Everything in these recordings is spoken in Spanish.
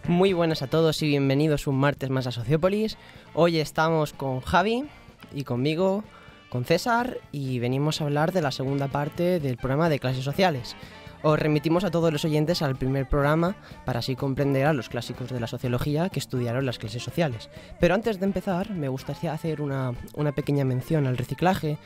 Muy buenas a todos y bienvenidos un martes más a Sociópolis. Hoy estamos con Javi y conmigo, con César, y venimos a hablar de la segunda parte del programa de clases sociales. Os remitimos a todos los oyentes al primer programa para así comprender a los clásicos de la sociología que estudiaron las clases sociales. Pero antes de empezar, me gustaría hacer una pequeña mención al reciclaje,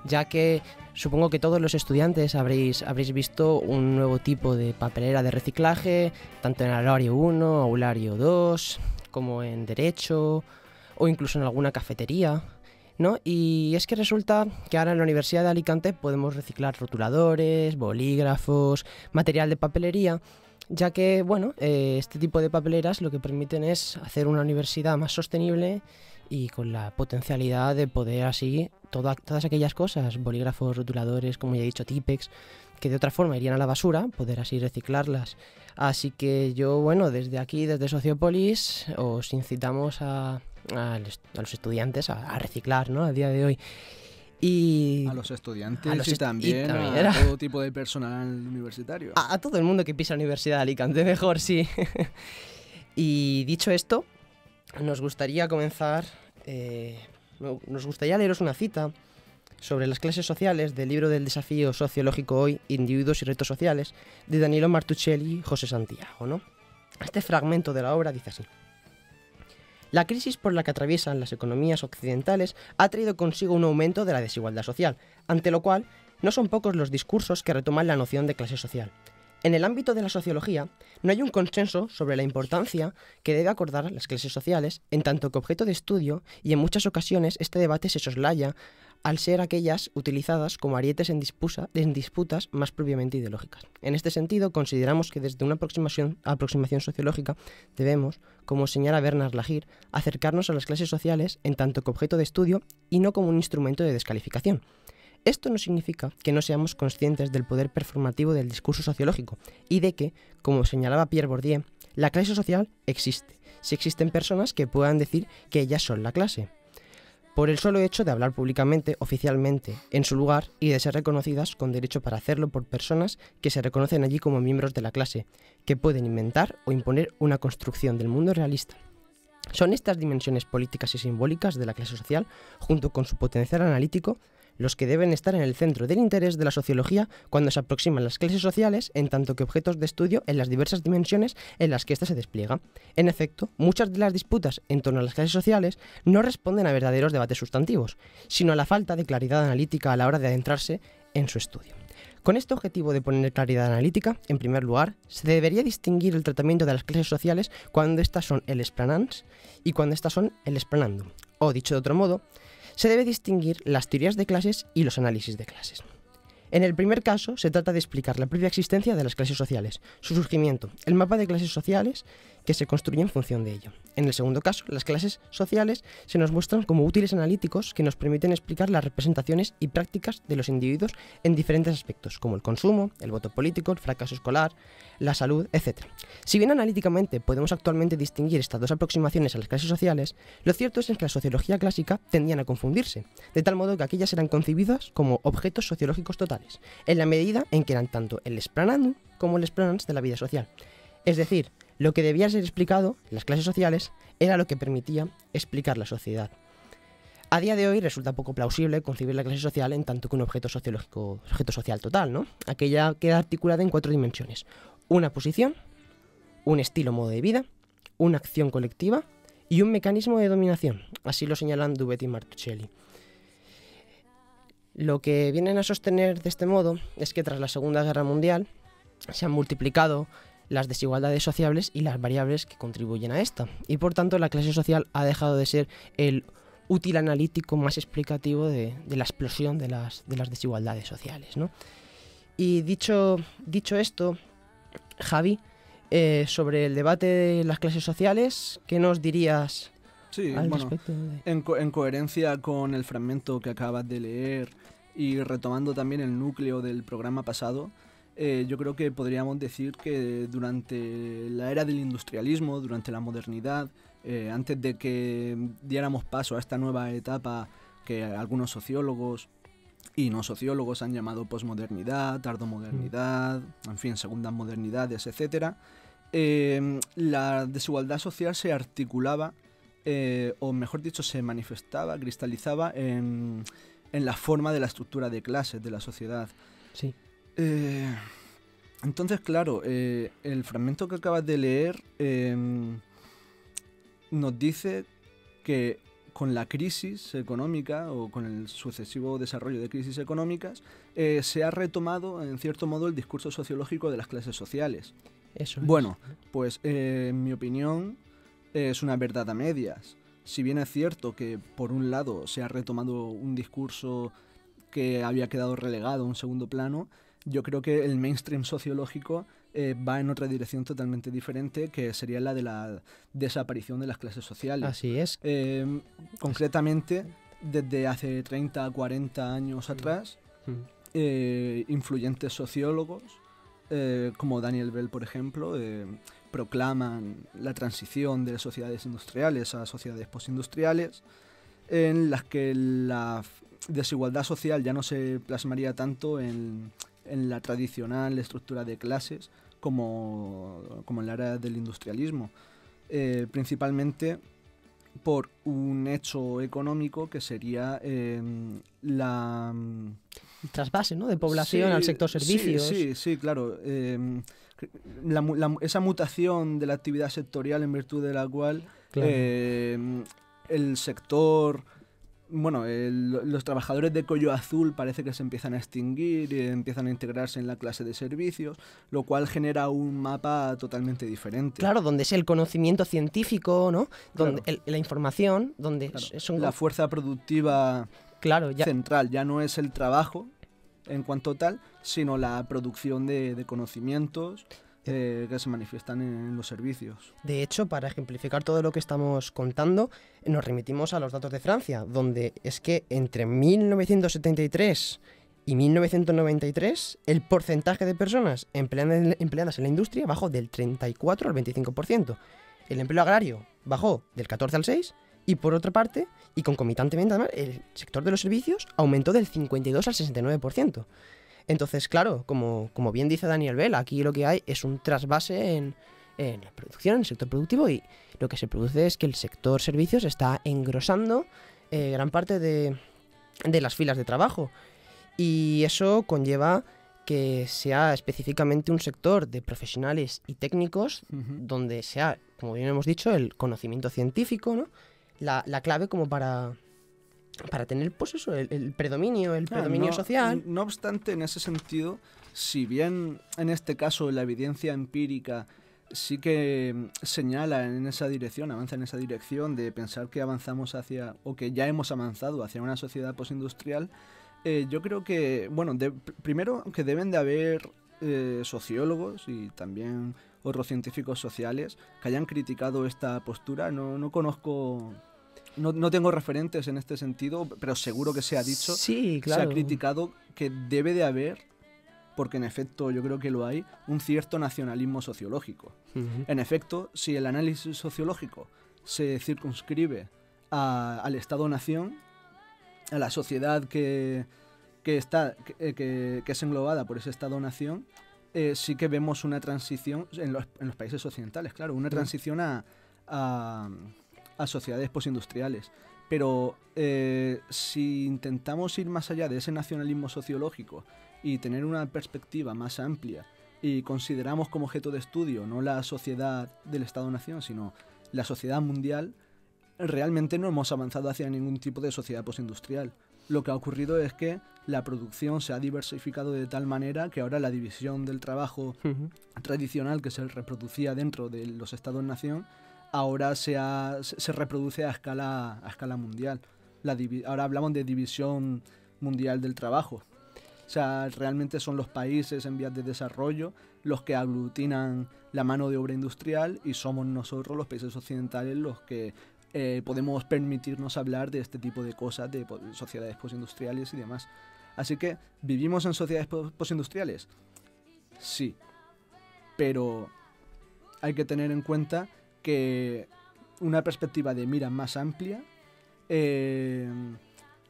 ya que supongo que todos los estudiantes habréis visto un nuevo tipo de papelera de reciclaje, tanto en Aulario 1, Aulario 2, como en Derecho, o incluso en alguna cafetería, ¿no? Y es que resulta que ahora en la Universidad de Alicante podemos reciclar rotuladores, bolígrafos, material de papelería, ya que, bueno, este tipo de papeleras lo que permiten es hacer una universidad más sostenible y con la potencialidad de poder así todas aquellas cosas, bolígrafos, rotuladores, como ya he dicho, Tipex, que de otra forma irían a la basura, poder así reciclarlas. Así que yo, bueno, desde aquí, desde Sociópolis, os incitamos a los estudiantes a reciclar, ¿no? A día de hoy. Y a los estudiantes y también a todo tipo de personal universitario. A todo el mundo que pisa la Universidad de Alicante, mejor, sí. Y dicho esto, nos gustaría comenzar, nos gustaría leeros una cita sobre las clases sociales del libro del desafío sociológico hoy, Individuos y retos sociales, de Danilo Martuchelli y José Santiago, ¿no? Este fragmento de la obra dice así: la crisis por la que atraviesan las economías occidentales ha traído consigo un aumento de la desigualdad social, ante lo cual no son pocos los discursos que retoman la noción de clase social. En el ámbito de la sociología, no hay un consenso sobre la importancia que debe acordar las clases sociales en tanto que objeto de estudio, y en muchas ocasiones este debate se soslaya al ser aquellas utilizadas como arietes en disputas más propiamente ideológicas. En este sentido, consideramos que desde una aproximación sociológica debemos, como señala Bernard Lahire, acercarnos a las clases sociales en tanto que objeto de estudio y no como un instrumento de descalificación. Esto no significa que no seamos conscientes del poder performativo del discurso sociológico y de que, como señalaba Pierre Bourdieu, la clase social existe, si existen personas que puedan decir que ellas son la clase, por el solo hecho de hablar públicamente, oficialmente, en su lugar y de ser reconocidas con derecho para hacerlo por personas que se reconocen allí como miembros de la clase, que pueden inventar o imponer una construcción del mundo realista. Son estas dimensiones políticas y simbólicas de la clase social, junto con su potencial analítico, los que deben estar en el centro del interés de la sociología cuando se aproximan las clases sociales en tanto que objetos de estudio en las diversas dimensiones en las que ésta se despliega. En efecto, muchas de las disputas en torno a las clases sociales no responden a verdaderos debates sustantivos, sino a la falta de claridad analítica a la hora de adentrarse en su estudio. Con este objetivo de poner claridad analítica, en primer lugar, se debería distinguir el tratamiento de las clases sociales cuando éstas son el explanans y cuando éstas son el explanandum. O, dicho de otro modo, se debe distinguir las teorías de clases y los análisis de clases. En el primer caso, se trata de explicar la propia existencia de las clases sociales, su surgimiento, el mapa de clases sociales que se construye en función de ello. En el segundo caso, las clases sociales se nos muestran como útiles analíticos que nos permiten explicar las representaciones y prácticas de los individuos en diferentes aspectos, como el consumo, el voto político, el fracaso escolar, la salud, etc. Si bien analíticamente podemos actualmente distinguir estas dos aproximaciones a las clases sociales, lo cierto es que la sociología clásica tendían a confundirse, de tal modo que aquellas eran concebidas como objetos sociológicos totales, en la medida en que eran tanto el explanandum como el explanans de la vida social. Es decir, lo que debía ser explicado, las clases sociales, era lo que permitía explicar la sociedad. A día de hoy resulta poco plausible concebir la clase social en tanto que un objeto social total, ¿no? Aquella queda articulada en 4 dimensiones: una posición, un estilo o modo de vida, una acción colectiva y un mecanismo de dominación. Así lo señalan Duvet y Martuchelli. Lo que vienen a sostener de este modo es que tras la Segunda Guerra Mundial se han multiplicado las desigualdades sociales y las variables que contribuyen a esta, y por tanto la clase social ha dejado de ser el útil analítico más explicativo de la explosión de las desigualdades sociales, ¿no? Y dicho esto, Javi, sobre el debate de las clases sociales, ¿qué nos dirías al respecto? En coherencia con el fragmento que acabas de leer y retomando también el núcleo del programa pasado, yo creo que podríamos decir que durante la era del industrialismo, durante la modernidad, antes de que diéramos paso a esta nueva etapa que algunos sociólogos y no sociólogos han llamado posmodernidad, tardomodernidad, en fin, segundas modernidades, etc., la desigualdad social se articulaba, o mejor dicho, se manifestaba, cristalizaba en la forma de la estructura de clases de la sociedad. Sí. Entonces, claro, el fragmento que acabas de leer nos dice que con la crisis económica o con el sucesivo desarrollo de crisis económicas se ha retomado, en cierto modo, el discurso sociológico de las clases sociales. Eso es. Bueno, pues en mi opinión es una verdad a medias. Si bien es cierto que por un lado se ha retomado un discurso que había quedado relegado a un segundo plano, yo creo que el mainstream sociológico va en otra dirección totalmente diferente, que sería la de la desaparición de las clases sociales. Así es. Concretamente, desde hace 30, 40 años atrás, influyentes sociólogos, como Daniel Bell, por ejemplo, proclaman la transición de sociedades industriales a sociedades postindustriales, en las que la desigualdad social ya no se plasmaría tanto en la tradicional estructura de clases como en la era del industrialismo, principalmente por un hecho económico que sería la... El trasvase, ¿no?, de población al sector servicios. Sí, claro. Esa mutación de la actividad sectorial en virtud de la cual Claro. El sector... Bueno, los trabajadores de cuello azul parece que se empiezan a extinguir y empiezan a integrarse en la clase de servicios, lo cual genera un mapa totalmente diferente. Claro, donde es el conocimiento científico, ¿no? Donde Claro. la información, donde Claro. son... La fuerza productiva Claro, ya... central ya no es el trabajo en cuanto tal, sino la producción de conocimientos que se manifiestan en los servicios. De hecho, para ejemplificar todo lo que estamos contando, nos remitimos a los datos de Francia, donde es que entre 1973 y 1993 el porcentaje de personas empleadas en la industria bajó del 34 al 25%. El empleo agrario bajó del 14 al 6%, y por otra parte, y concomitantemente además, el sector de los servicios aumentó del 52 al 69%. Entonces, claro, como bien dice Daniel Bell, aquí lo que hay es un trasvase en la producción, en el sector productivo, y lo que se produce es que el sector servicios está engrosando gran parte de las filas de trabajo. Y eso conlleva que sea específicamente un sector de profesionales y técnicos donde sea, como bien hemos dicho, el conocimiento científico, ¿no?, la clave como para tener, pues eso, el predominio social. No obstante, en ese sentido, si bien en este caso la evidencia empírica sí que señala en esa dirección, avanza en esa dirección de pensar que avanzamos hacia, o que ya hemos avanzado hacia una sociedad postindustrial, yo creo que, bueno, primero que deben de haber sociólogos y también otros científicos sociales que hayan criticado esta postura. No conozco... No tengo referentes en este sentido, pero seguro que se ha dicho, Sí, claro. se ha criticado que debe de haber, porque en efecto yo creo que lo hay, un cierto nacionalismo sociológico. En efecto, si el análisis sociológico se circunscribe al Estado-nación, a la sociedad que es englobada por ese Estado-nación, sí que vemos una transición en los países occidentales, claro, una transición a sociedades postindustriales. Pero si intentamos ir más allá de ese nacionalismo sociológico y tener una perspectiva más amplia y consideramos como objeto de estudio no la sociedad del Estado-nación, sino la sociedad mundial, realmente no hemos avanzado hacia ningún tipo de sociedad postindustrial. Lo que ha ocurrido es que la producción se ha diversificado de tal manera que ahora la división del trabajo tradicional que se reproducía dentro de los Estados-nación ahora se reproduce a escala mundial. Ahora hablamos de división mundial del trabajo. O sea, realmente son los países en vías de desarrollo los que aglutinan la mano de obra industrial y somos nosotros, los países occidentales, los que podemos permitirnos hablar de este tipo de cosas, de sociedades postindustriales y demás. Así que, ¿vivimos en sociedades postindustriales? Sí, pero hay que tener en cuenta que una perspectiva de mira más amplia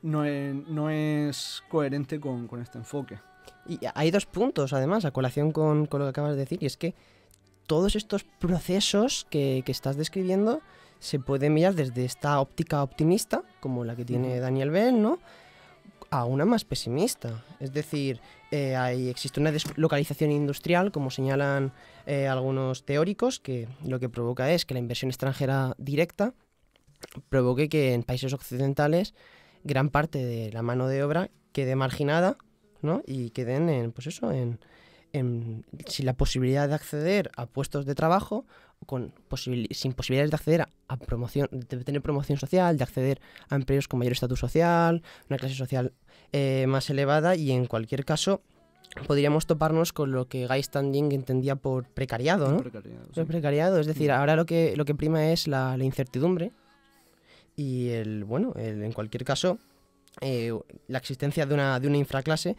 no es coherente con este enfoque. Y hay dos puntos, además, a colación con lo que acabas de decir, y es que todos estos procesos que estás describiendo se pueden mirar desde esta óptica optimista, como la que tiene Daniel Bell, ¿no?, a una más pesimista. Es decir, existe una deslocalización industrial, como señalan algunos teóricos, que lo que provoca es que la inversión extranjera directa provoque que en países occidentales gran parte de la mano de obra quede marginada, ¿no?, y queden sin la posibilidad de acceder a puestos de trabajo, sin posibilidades de acceder a promoción, de tener promoción social, de acceder a empleos con mayor estatus social, una clase social más elevada, y en cualquier caso podríamos toparnos con lo que Guy Standing entendía por precariado, ¿no? Sí. Precariado, es decir, ahora lo que prima es la incertidumbre y en cualquier caso la existencia de una infraclase,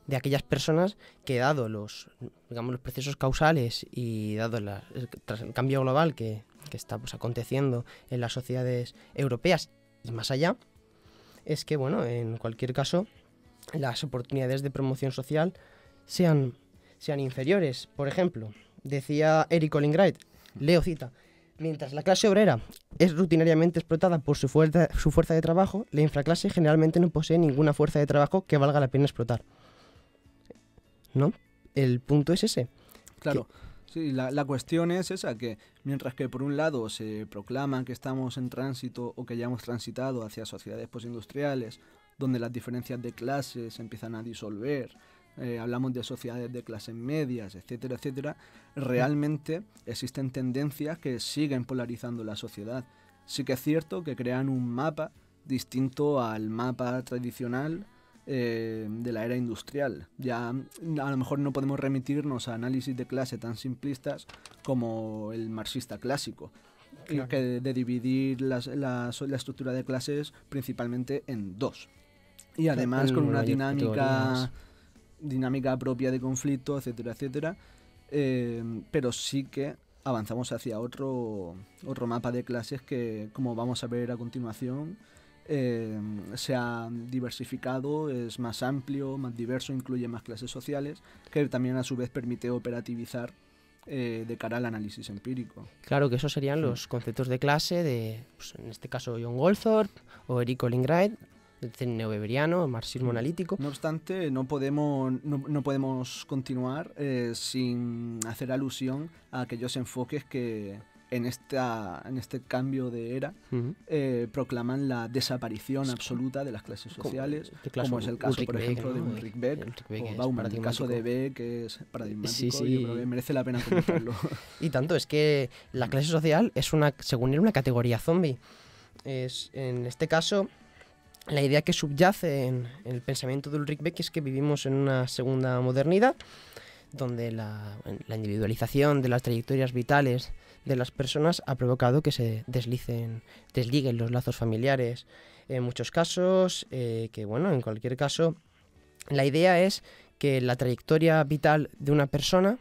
de aquellas personas que, dado los procesos causales y dado tras el cambio global que está aconteciendo en las sociedades europeas y más allá, es que, en cualquier caso, las oportunidades de promoción social sean inferiores. Por ejemplo, decía Eric Olin-Wright, leo cita: mientras la clase obrera es rutinariamente explotada por su fuerza de trabajo, la infraclase generalmente no posee ninguna fuerza de trabajo que valga la pena explotar. ¿No? El punto es ese. Claro, sí, la cuestión es esa, que mientras que por un lado se proclama que estamos en tránsito o que ya hemos transitado hacia sociedades postindustriales, donde las diferencias de clases se empiezan a disolver, hablamos de sociedades de clases medias, etcétera, etcétera, realmente existen tendencias que siguen polarizando la sociedad. Sí que es cierto que crean un mapa distinto al mapa tradicional de la era industrial. Ya a lo mejor no podemos remitirnos a análisis de clase tan simplistas como el marxista clásico, claro, que de dividir la estructura de clases principalmente en dos. Y además con una dinámica propia de conflicto, etcétera, etcétera. Pero sí que avanzamos hacia otro mapa de clases que, como vamos a ver a continuación, se ha diversificado, es más amplio, más diverso, incluye más clases sociales, que también a su vez permite operativizar de cara al análisis empírico. Claro, que esos serían los conceptos de clase de, en este caso, John Goldthorpe o Eric Olin-Wright, el neoweberiano, marxismo analítico. No obstante, no podemos continuar sin hacer alusión a aquellos enfoques que en este cambio de era proclaman la desaparición absoluta de las clases sociales, como es el caso, por ejemplo, de Ulrich Beck o Bauman. El caso de Beck es paradigmático, y creo que merece la pena comentarlo. Y tanto, es que la clase social es según él, una categoría zombie. En este caso, la idea que subyace en el pensamiento de Ulrich Beck es que vivimos en una segunda modernidad, donde la individualización de las trayectorias vitales de las personas ha provocado que se desliguen los lazos familiares en muchos casos, en cualquier caso, la idea es que la trayectoria vital de una persona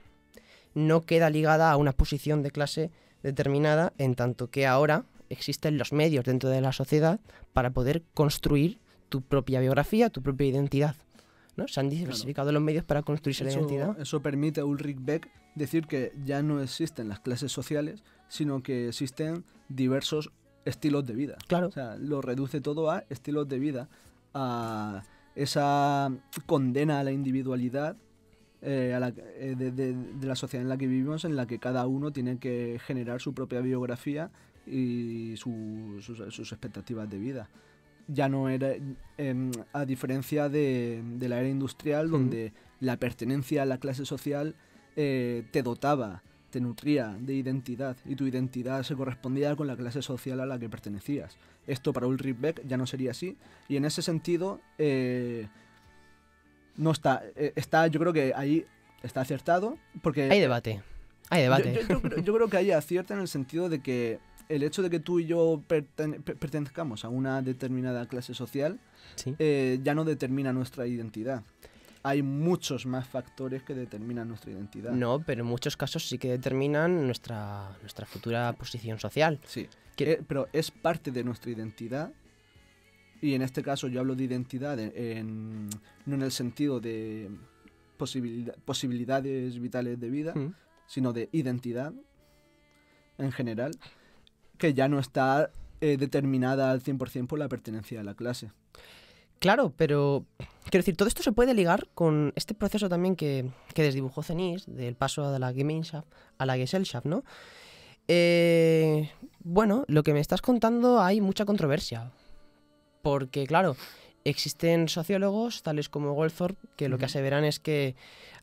no queda ligada a una posición de clase determinada, en tanto que ahora existen los medios dentro de la sociedad para poder construir tu propia biografía, tu propia identidad, ¿no? Se han diversificado los medios para construirse la identidad. Eso permite a Ulrich Beck decir que ya no existen las clases sociales, sino que existen diversos estilos de vida. Claro. O sea, lo reduce todo a estilos de vida, a esa condena a la individualidad de la sociedad en la que vivimos, en la que cada uno tiene que generar su propia biografía y sus expectativas de vida. Ya no era, a diferencia de la era industrial, donde la pertenencia a la clase social te dotaba, te nutría de identidad, y tu identidad se correspondía con la clase social a la que pertenecías. Esto para Ulrich Beck ya no sería así, y en ese sentido no está, yo creo que ahí está acertado, porque hay debate. Yo creo que ahí acierta en el sentido de que el hecho de que tú y yo pertenezcamos a una determinada clase social, ¿sí?, ya no determina nuestra identidad. Hay muchos más factores que determinan nuestra identidad. No, pero en muchos casos sí que determinan nuestra futura posición social. Sí, pero es parte de nuestra identidad, y en este caso yo hablo de identidad no en el sentido de posibilidades vitales de vida, sino de identidad en general, que ya no está determinada al 100% por la pertenencia a la clase. Claro, pero quiero decir, todo esto se puede ligar con este proceso también que desdibujó Cenís, del paso de la Gemeinschaft a la Gesellschaft, ¿no? Bueno, lo que me estás contando hay mucha controversia, porque claro, existen sociólogos tales como Goldthorpe que lo que aseveran es que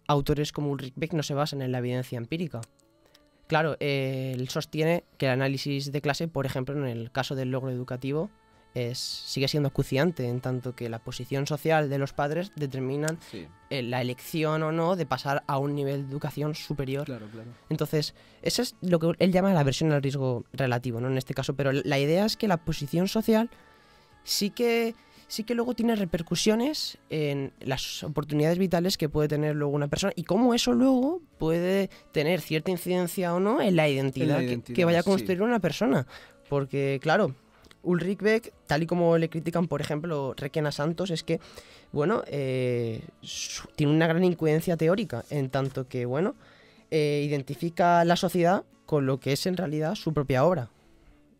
autores como Ulrich Beck no se basan en la evidencia empírica. Claro, él sostiene que el análisis de clase, por ejemplo, en el caso del logro educativo, sigue siendo acuciante, en tanto que la posición social de los padres determinan la elección o no de pasar a un nivel de educación superior. Claro, claro. Entonces, eso es lo que él llama la aversión al riesgo relativo, ¿no? En este caso, pero la idea es que la posición social sí que luego tiene repercusiones en las oportunidades vitales que puede tener luego una persona y cómo eso luego puede tener cierta incidencia o no en la identidad, que vaya a construir una persona. Porque, claro, Ulrich Beck, tal y como le critican, por ejemplo, Requena Santos, es que, bueno, tiene una gran incoherencia teórica, en tanto que, bueno, identifica la sociedad con lo que es en realidad su propia obra.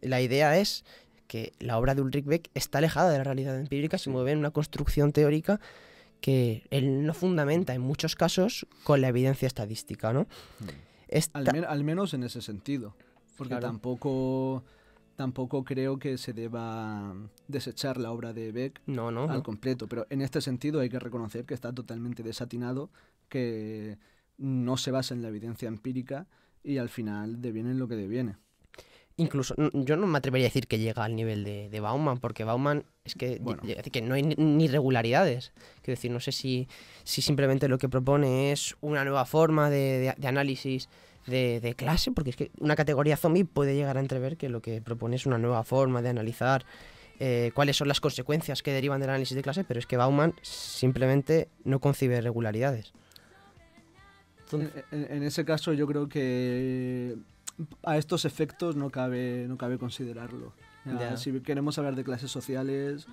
La idea es que la obra de Ulrich Beck está alejada de la realidad empírica, se mueve en una construcción teórica que él no fundamenta en muchos casos con la evidencia estadística, ¿no? Al menos en ese sentido, porque claro, tampoco creo que se deba desechar la obra de Beck al completo, pero en este sentido hay que reconocer que está totalmente desatinado, que no se basa en la evidencia empírica y al final deviene lo que deviene. Incluso, yo no me atrevería a decir que llega al nivel de Bauman, porque Bauman es que, que no hay ni irregularidades. Quiero decir, no sé si simplemente lo que propone es una nueva forma de análisis de clase, porque es que una categoría zombie puede llegar a entrever que lo que propone es una nueva forma de analizar cuáles son las consecuencias que derivan del análisis de clase, pero es que Bauman simplemente no concibe irregularidades. En ese caso yo creo que a estos efectos no cabe considerarlo. Si queremos hablar de clases sociales...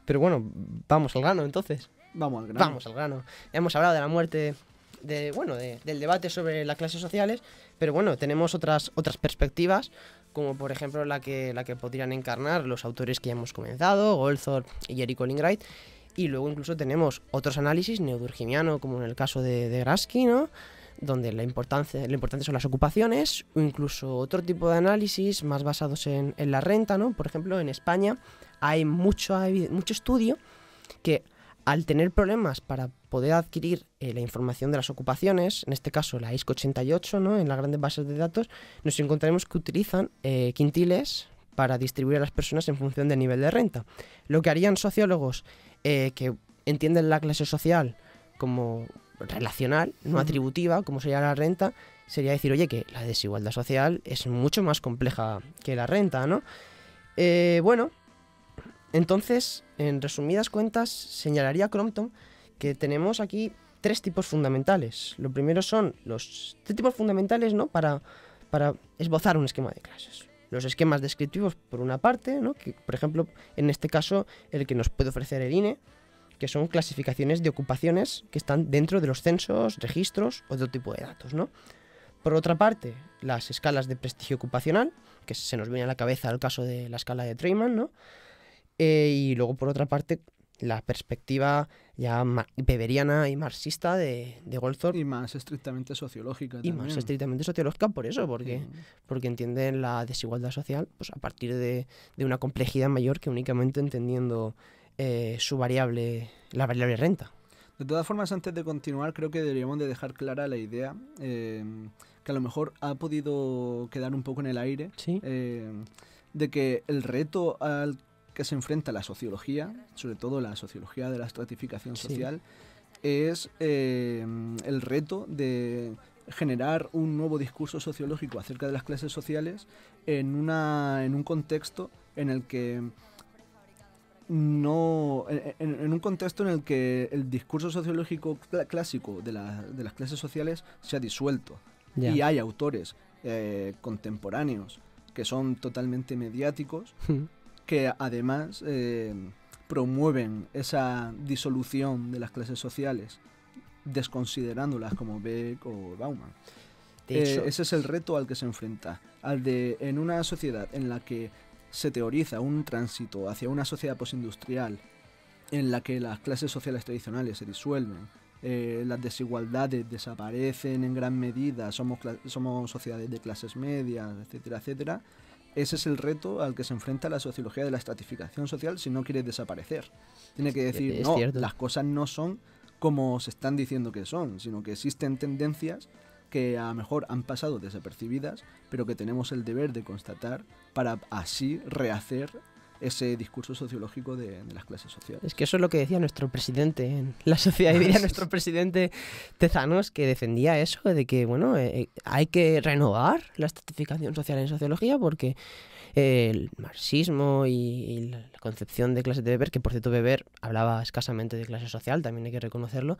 Pero bueno, vamos al grano entonces. Vamos al grano. Hemos hablado de la muerte, del debate sobre las clases sociales, pero bueno, tenemos otras perspectivas, como por ejemplo la que podrían encarnar los autores que ya hemos comenzado, Goldthorpe y Jerry Collingwright, y luego incluso tenemos otros análisis neodurkheimiano, como en el caso de Grassky, ¿no?, donde la importante son las ocupaciones, o incluso otro tipo de análisis más basados en la renta, ¿no? Por ejemplo, en España hay mucho estudio que, al tener problemas para poder adquirir la información de las ocupaciones, en este caso la ISCO 88, ¿no?, en las grandes bases de datos, nos encontraremos que utilizan quintiles para distribuir a las personas en función del nivel de renta. Lo que harían sociólogos que entienden la clase social como relacional, no atributiva, como sería la renta, sería decir, oye, que la desigualdad social es mucho más compleja que la renta, ¿no? Bueno, entonces, en resumidas cuentas, señalaría Crompton que tenemos aquí tres tipos fundamentales. Lo primero son los tres tipos fundamentales, ¿no?, para esbozar un esquema de clases. Los esquemas descriptivos, por una parte, ¿no?, que, por ejemplo, en este caso, el que nos puede ofrecer el INE, que son clasificaciones de ocupaciones que están dentro de los censos, registros o de otro tipo de datos, ¿no? Por otra parte, las escalas de prestigio ocupacional, que se nos viene a la cabeza el caso de la escala de Treyman, ¿no? Y luego, por otra parte, la perspectiva ya weberiana y marxista de Goldthorpe. Y más estrictamente sociológica también. Y más estrictamente sociológica por eso, porque entienden la desigualdad social pues a partir de una complejidad mayor que únicamente entendiendo la variable renta. De todas formas, antes de continuar, creo que deberíamos de dejar clara la idea, que a lo mejor ha podido quedar un poco en el aire, ¿Sí? De que el reto al que se enfrenta la sociología, sobre todo la sociología de la estratificación social, es el reto de generar un nuevo discurso sociológico acerca de las clases sociales en un contexto en el que en un contexto en el que el discurso sociológico clásico de las clases sociales se ha disuelto. Y hay autores contemporáneos que son totalmente mediáticos, que además promueven esa disolución de las clases sociales desconsiderándolas como Beck o Bauman. De hecho, Ese es el reto al que se enfrenta, al de en una sociedad en la que se teoriza un tránsito hacia una sociedad postindustrial, en la que las clases sociales tradicionales se disuelven, las desigualdades desaparecen en gran medida, somos sociedades de clases medias, etcétera, etcétera. Ese es el reto al que se enfrenta la sociología de la estratificación social si no quiere desaparecer. Tiene que decir, es no, cierto. las cosas no son como se están diciendo que son, sino que existen tendencias que a lo mejor han pasado desapercibidas, pero que tenemos el deber de constatar para así rehacer ese discurso sociológico de las clases sociales. Es que eso es lo que decía nuestro presidente en la sociedad, diría nuestro presidente Tezanos, que defendía eso, de que bueno, hay que renovar la estratificación social en sociología porque el marxismo y la concepción de clases de Weber, que por cierto Weber hablaba escasamente de clase social, también hay que reconocerlo,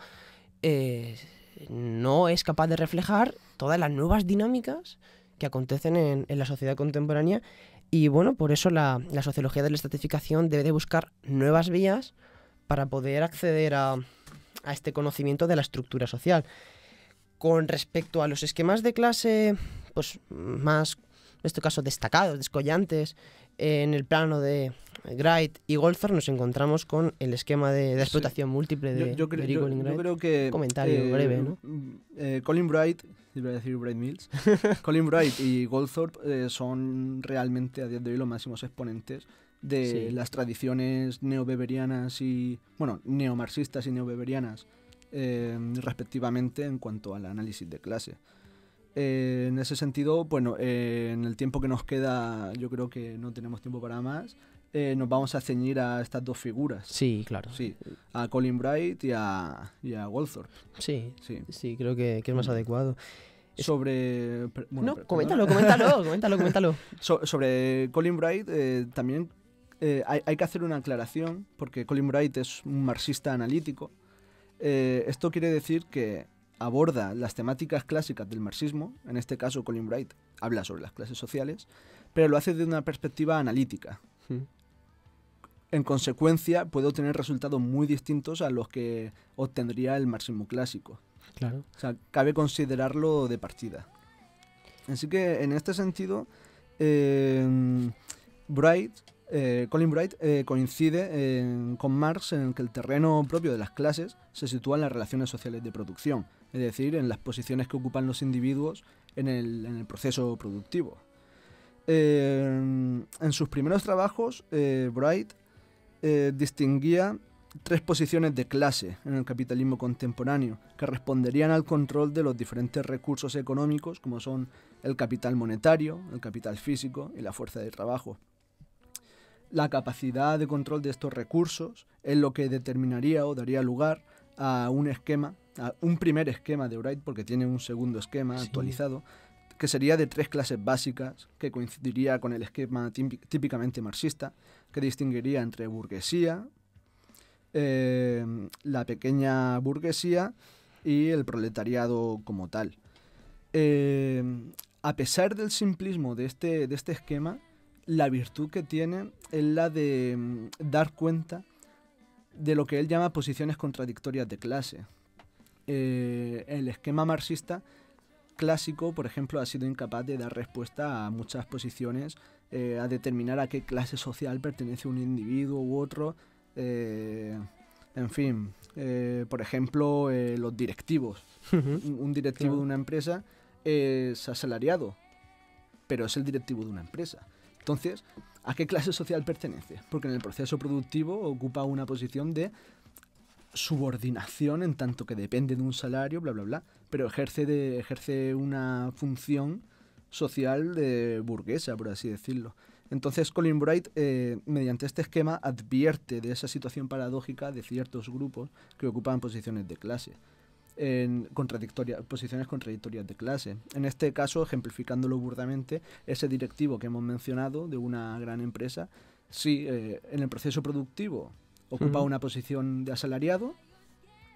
no es capaz de reflejar todas las nuevas dinámicas que acontecen en la sociedad contemporánea. Y bueno, por eso la sociología de la estratificación debe de buscar nuevas vías para poder acceder a este conocimiento de la estructura social. Con respecto a los esquemas de clase, pues más, en este caso, destacados, descollantes, en el plano de Wright y Goldthorpe nos encontramos con el esquema de explotación múltiple de yo creo que comentario breve, ¿no? Colin Wright, iba a decir Wright Mills, Colin Wright y Goldthorpe son realmente a día de hoy los máximos exponentes de las tradiciones neobeberianas y, bueno, neomarxistas y neobeberianas respectivamente en cuanto al análisis de clase. En ese sentido, bueno, en el tiempo que nos queda, yo creo que no tenemos tiempo para más. Nos vamos a ceñir a estas dos figuras. Sí, claro. Sí, a Colin Wright y a Goldthorpe. Sí, creo que es más adecuado. Sobre... Bueno, no, coméntalo. Sobre Colin Wright también hay que hacer una aclaración, porque Colin Wright es un marxista analítico. Esto quiere decir que aborda las temáticas clásicas del marxismo, en este caso Colin Wright habla sobre las clases sociales, pero lo hace desde una perspectiva analítica. En consecuencia, puede obtener resultados muy distintos a los que obtendría el marxismo clásico. Claro. O sea, cabe considerarlo de partida. Así que, en este sentido, Colin Wright coincide con Marx en que el terreno propio de las clases se sitúa en las relaciones sociales de producción, es decir, en las posiciones que ocupan los individuos en el proceso productivo. En sus primeros trabajos, Wright distinguía tres posiciones de clase en el capitalismo contemporáneo que responderían al control de los diferentes recursos económicos, como son el capital monetario, el capital físico y la fuerza de trabajo. La capacidad de control de estos recursos es lo que determinaría o daría lugar a un primer esquema de Wright, porque tiene un segundo esquema actualizado, que sería de tres clases básicas, que coincidiría con el esquema típicamente marxista, que distinguiría entre burguesía, la pequeña burguesía y el proletariado como tal. A pesar del simplismo de este esquema, la virtud que tiene es la de dar cuenta de lo que él llama posiciones contradictorias de clase. El esquema marxista clásico, por ejemplo, ha sido incapaz de dar respuesta a muchas posiciones, a determinar a qué clase social pertenece un individuo u otro. En fin, por ejemplo, los directivos. Un directivo de una empresa es asalariado, pero es el directivo de una empresa. Entonces, ¿a qué clase social pertenece? Porque en el proceso productivo ocupa una posición de subordinación en tanto que depende de un salario, bla, bla, bla, pero ejerce una función social de burguesa, por así decirlo. Entonces Colin Wright, mediante este esquema, advierte de esa situación paradójica de ciertos grupos que ocupan posiciones de clase, posiciones contradictorias de clase. En este caso, ejemplificándolo burdamente, ese directivo que hemos mencionado de una gran empresa, sí, en el proceso productivo ocupa una posición de asalariado,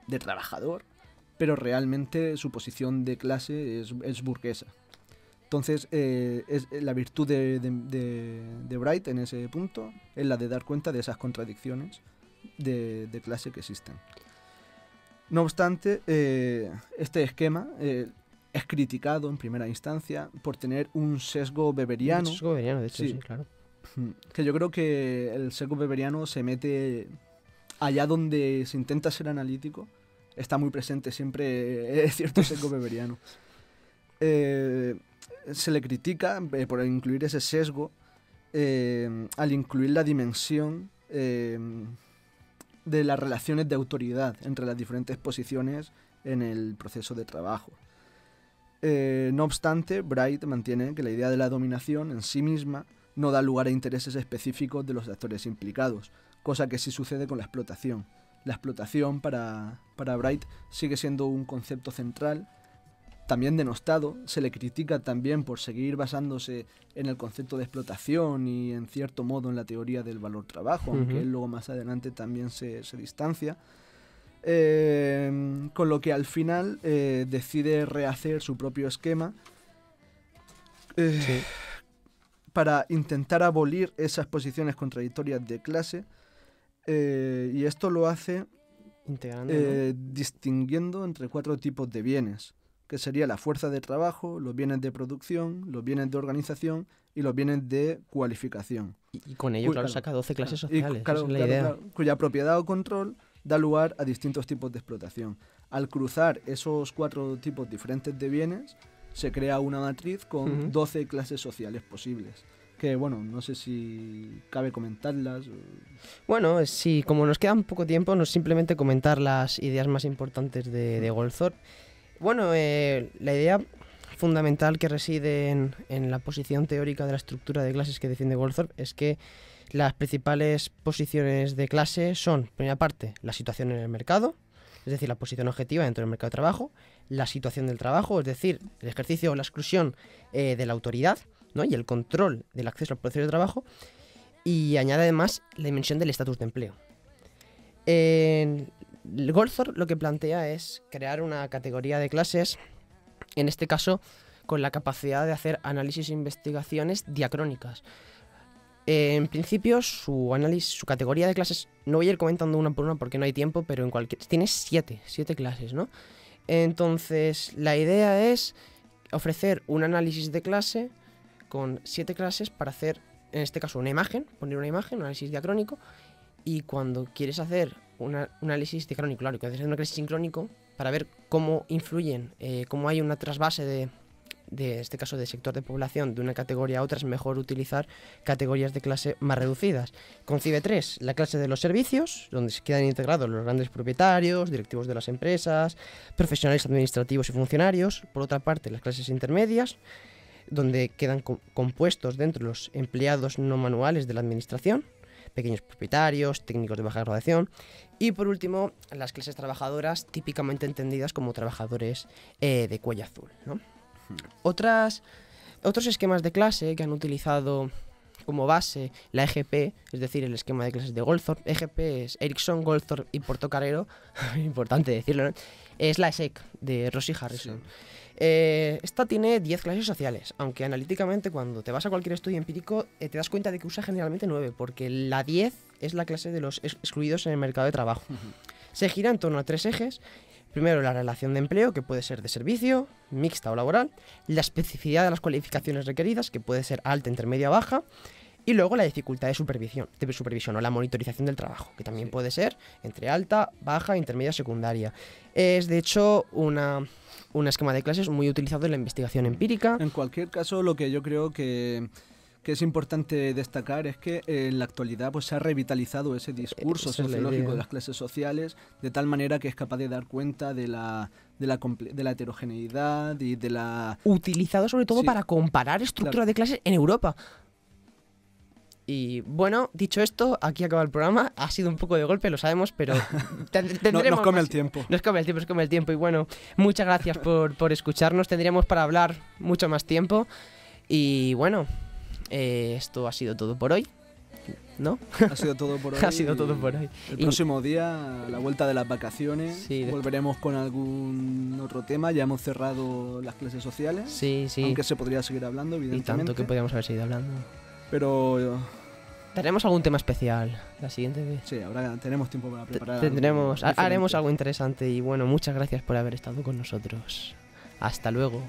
de trabajador, pero realmente su posición de clase es burguesa. Entonces, la virtud de Wright en ese punto es la de dar cuenta de esas contradicciones de clase que existen. No obstante, este esquema es criticado en primera instancia por tener un sesgo weberiano. Un sesgo weberiano, de hecho, Sí. sí, claro. Que yo creo que el sesgo weberiano se mete allá donde se intenta ser analítico. Está muy presente siempre cierto sesgo weberiano. Se le critica por incluir ese sesgo al incluir la dimensión de las relaciones de autoridad entre las diferentes posiciones en el proceso de trabajo. No obstante, Bright mantiene que la idea de la dominación en sí misma no da lugar a intereses específicos de los actores implicados, cosa que sí sucede con la explotación. La explotación para Bright sigue siendo un concepto central, también denostado. Se le critica también por seguir basándose en el concepto de explotación y en cierto modo en la teoría del valor-trabajo, aunque él luego más adelante también se distancia. Con lo que al final decide rehacer su propio esquema para intentar abolir esas posiciones contradictorias de clase, y esto lo hace Integrando, distinguiendo entre 4 tipos de bienes, que sería la fuerza de trabajo, los bienes de producción, los bienes de organización y los bienes de cualificación. Y con ello, claro, saca 12 clases sociales, esa es la idea. Cuya propiedad o control da lugar a distintos tipos de explotación. Al cruzar esos 4 tipos diferentes de bienes, se crea una matriz con 12 clases sociales posibles. Que, bueno, no sé si cabe comentarlas. Bueno, sí, como nos queda un poco tiempo, no es simplemente comentar las ideas más importantes de Goldthorpe. Bueno, la idea fundamental que reside en la posición teórica de la estructura de clases que defiende Goldthorpe es que las principales posiciones de clase son, primera parte, la situación en el mercado, es decir, la posición objetiva dentro del mercado de trabajo, la situación del trabajo, es decir, el ejercicio o la exclusión de la autoridad, ¿no? Y el control del acceso al proceso de trabajo, y añade además la dimensión del estatus de empleo. Goldthorpe lo que plantea es crear una categoría de clases, en este caso con la capacidad de hacer análisis e investigaciones diacrónicas. En principio, su categoría de clases, no voy a ir comentando una por una porque no hay tiempo, pero tiene 7 clases, ¿no? Entonces, la idea es ofrecer un análisis de clase con 7 clases para hacer, en este caso, una imagen, poner una imagen, un análisis diacrónico, y cuando quieres hacer un análisis diacrónico, claro, que haces un análisis sincrónico para ver cómo influyen, cómo hay una trasvase de este caso de sector de población de una categoría a otra, es mejor utilizar categorías de clase más reducidas. Concibe 3, la clase de los servicios, donde se quedan integrados los grandes propietarios, directivos de las empresas, profesionales administrativos y funcionarios. Por otra parte, las clases intermedias, donde quedan compuestos dentro los empleados no manuales de la administración, pequeños propietarios, técnicos de baja graduación. Y por último, las clases trabajadoras, típicamente entendidas como trabajadores de cuello azul, ¿no? Otros esquemas de clase que han utilizado como base la EGP, es decir, el esquema de clases de Goldthorpe. EGP es Erickson, Goldthorpe y Portocarrero, importante decirlo, ¿no? Es la ESSEC de Ross y Harrison. Sí. Esta tiene 10 clases sociales, aunque analíticamente cuando te vas a cualquier estudio empírico te das cuenta de que usa generalmente 9, porque la 10 es la clase de los excluidos en el mercado de trabajo. Se gira en torno a 3 ejes. Primero, la relación de empleo, que puede ser de servicio, mixta o laboral, la especificidad de las cualificaciones requeridas, que puede ser alta, intermedia o baja, y luego la dificultad de supervisión o la monitorización del trabajo, que también puede ser entre alta, baja, intermedia o secundaria. Es, de hecho, un esquema de clases muy utilizado en la investigación empírica. En cualquier caso, lo que yo creo que es importante destacar es que en la actualidad pues se ha revitalizado ese discurso sociológico de las clases sociales de tal manera que es capaz de dar cuenta de la heterogeneidad y de la... Utilizado sobre todo para comparar estructuras de clases en Europa. Y bueno, dicho esto, aquí acaba el programa. Ha sido un poco de golpe, lo sabemos, pero tendremos nos come el tiempo. Nos come el tiempo. Y bueno, muchas gracias por escucharnos. Tendríamos para hablar mucho más tiempo. Y bueno, esto ha sido todo por hoy, ¿no? Ha sido todo por hoy. Ha sido todo por hoy. El próximo día, a la vuelta de las vacaciones, volveremos con algún otro tema. Ya hemos cerrado las clases sociales. Sí. Aunque se podría seguir hablando, evidentemente. Y tanto que podríamos haber seguido hablando. Pero Tenemos algún tema especial la siguiente vez. Sí, ahora tenemos tiempo para preparar. Haremos algo interesante y bueno, muchas gracias por haber estado con nosotros. Hasta luego.